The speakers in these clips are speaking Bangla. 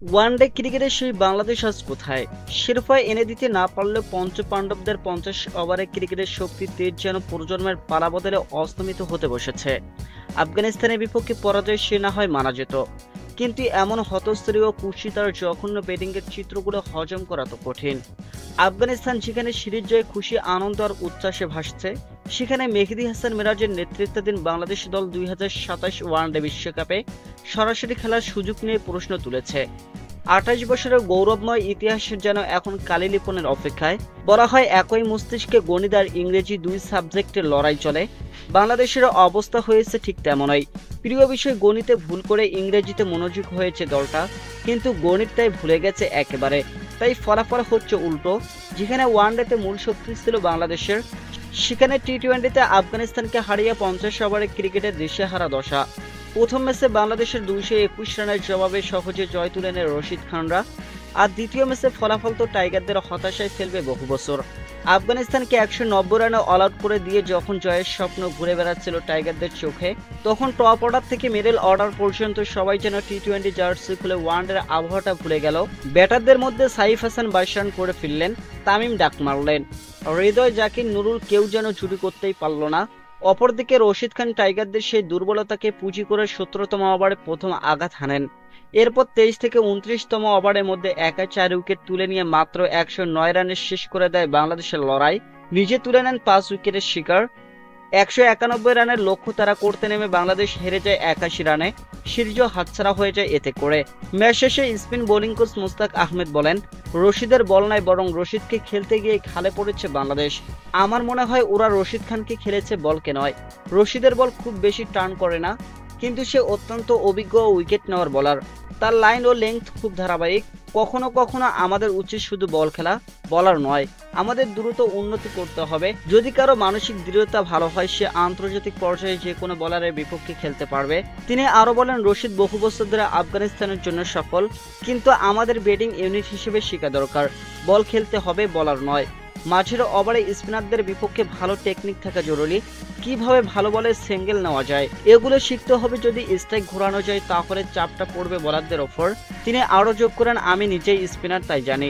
ওয়ানডে ক্রিকেটে সেই বাংলাদেশ আজ কোথায়? শিরোপা এনে দিতে না পারলেও পঞ্চপাণ্ডবদের 50 ওভারের ক্রিকেটের শক্তি তেজ যেন প্রজন্মের পালাবদলে অস্তমিত হতে বসেছে। আফগানিস্তানের বিপক্ষে পরাজয় সে না হয় মানা যেত, কিন্তু এমন হতস্তরীয় কুৎসিতার জঘন্য ব্যাটিংয়ের চিত্রগুলো হজম করা তো কঠিন। আফগানিস্তান যেখানে সিরিজ জয়ে খুশি, আনন্দ আর উচ্ছ্বাসে ভাসছে, সেখানে মেহেদী হাসান মিরাজের নেতৃত্বাধীন বাংলাদেশ দল 2027 ওয়ানডে বিশ্বকাপে সরাসরি খেলার সুযোগ নিয়ে প্রশ্ন তুলেছে। 28 বছরের গৌরবময় ইতিহাসের যেন এখন কালিলিপনের অপেক্ষায়। বলা হয় একই মস্তিষ্কে গণিত আর ইংরেজি দুই সাবজেক্টের লড়াই চলে। বাংলাদেশের অবস্থা হয়েছে ঠিক তেমনই। প্রিয় বিষয় গণিতে ভুল করে ইংরেজিতে মনোযোগ হয়েছে দলটা, কিন্তু গণিতটাই ভুলে গেছে একেবারে। তাই ফলাফল হচ্ছে উল্টো। যেখানে ওয়ানডেতে মূল শক্তি ছিল বাংলাদেশের, সেখানে টি-20তে আফগানিস্তানকে হারিয়ে 50 ওভারের ক্রিকেটের দিশেহারা দশা। প্রথম ম্যাচে বাংলাদেশের 221 রানের জবাবে সহজে জয় তুলে নেয় রশিদ খানরা, আর দ্বিতীয় ম্যাচে ফলাফল তো টাইগারদের হতাশায় ফেলবে বহু বছর। আফগানিস্তানকে 190 রানে অল আউট করে দিয়ে যখন জয়ের স্বপ্ন ঘুরে বেড়াচ্ছিল টাইগারদের চোখে, তখন টপ অর্ডার থেকে মিডল অর্ডার পর্যন্ত সবাই যেন টি-20 জার্সি খুলে ওয়ানডের আবহাওয়াটা ভুলে গেল। ব্যাটারদের মধ্যে সাইফ হাসান 22 রান করে ফিরলেন, তামিম ডাক মারলেন, হৃদয়, জাকির, নুরুল কেউ যেন চুরি করতেই পারল না। অপরদিকে রশিদ খান টাইগারদের সেই দুর্বলতাকে পুঁজি করে 17তম ওভারে প্রথম আঘাত হানেন। এরপর 23 থেকে 29তম ওভারের মধ্যে একা 4 উইকেট তুলে নিয়ে মাত্র 109 রানে শেষ করে দেয় বাংলাদেশের লড়াই। নিজে তুলে নেন 5 উইকেটের শিকার। 191 রানের লক্ষ্য তারা করতে নেমে বাংলাদেশ হেরে যায় 81 রানে। সিরিজও হাতছাড়া হয়ে যায় এতে করে। ম্যাচ শেষে spin bowling coach Mushtaq Ahmed বলেন, রশিদের বল নাই, বরং রশিদকে খেলতে গিয়ে খালে পড়েছে বাংলাদেশ। আমার মনে হয় ওরা রশিদ খানকে খেলেছে বলকে নয়। রশিদের বল খুব বেশি টার্ন করে না, কিন্তু সে অত্যন্ত অভিজ্ঞ উইকেট নেওয়ার বোলার। তার লাইন ও লেংথ খুব ধারাবাহিক। কখনো কখনো আমাদের উচিত শুধু বল খেলা, বলার নয়। আমাদের দ্রুত উন্নতি করতে হবে। যদি কারো মানসিক দৃঢ়তা ভালো হয়, সে আন্তর্জাতিক পর্যায়ে যে কোনো বলারের বিপক্ষে খেলতে পারবে। তিনি আরো বলেন, রশিদ বহু বছর ধরে আফগানিস্তানের জন্য সফল, কিন্তু আমাদের ব্যাটিং ইউনিট হিসেবে শেখা দরকার। বল খেলতে হবে, বলার নয়। মাঝের ওভারে স্পিনারদের বিপক্ষে ভালো টেকনিক থাকা জরুরি। কিভাবে ভালো বলে সিঙ্গেল নেওয়া যায়, এগুলো শিখতে হবে। যদি স্ট্রাইক ঘোরানো যায়, তাহলে চাপটা পড়বে বোলারদের ওপর। তিনি আরো যোগ করেন, আমি নিজেই স্পিনার, তাই জানি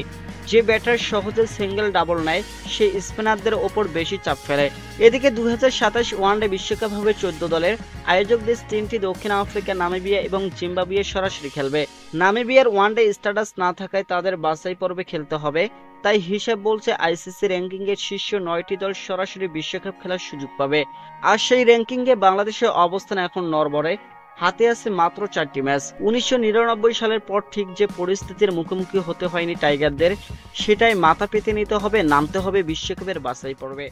যে ব্যাটার সহজে সিঙ্গেল ডাবল নেয়, সে স্পিনারদের ওপর বেশি চাপ ফেলে। এদিকে 2027 ওয়ানডে বিশ্বকাপ হবে 14 দলের। আয়োজক দেশ 3টি দক্ষিণ আফ্রিকা, নামিবিয়া এবং জিম্বাবুয়ে সরাসরি খেলবে। নামিবিয়ার ওয়ানডে স্ট্যাটাস না থাকায় তাদের বাছাই পর্বে খেলতে হবে। তাই হিসাব বলছে আইসিসি র্যাঙ্কিং এর শীর্ষ 9টি দল সরাসরি বিশ্বকাপ খেলার সুযোগ পাবে। আর সেই র্যাঙ্কিংয়ে বাংলাদেশের অবস্থান এখন নড়বড়ে। হাতে আছে মাত্র 4টি ম্যাচ। 1999 সালের পর ঠিক যে পরিস্থিতির মুখোমুখি হতে হয়নি টাইগারদের, সেটাই মাথা পেতে নিতে হবে, নামতে হবে বিশ্বকাপের বাছাই পর্বে।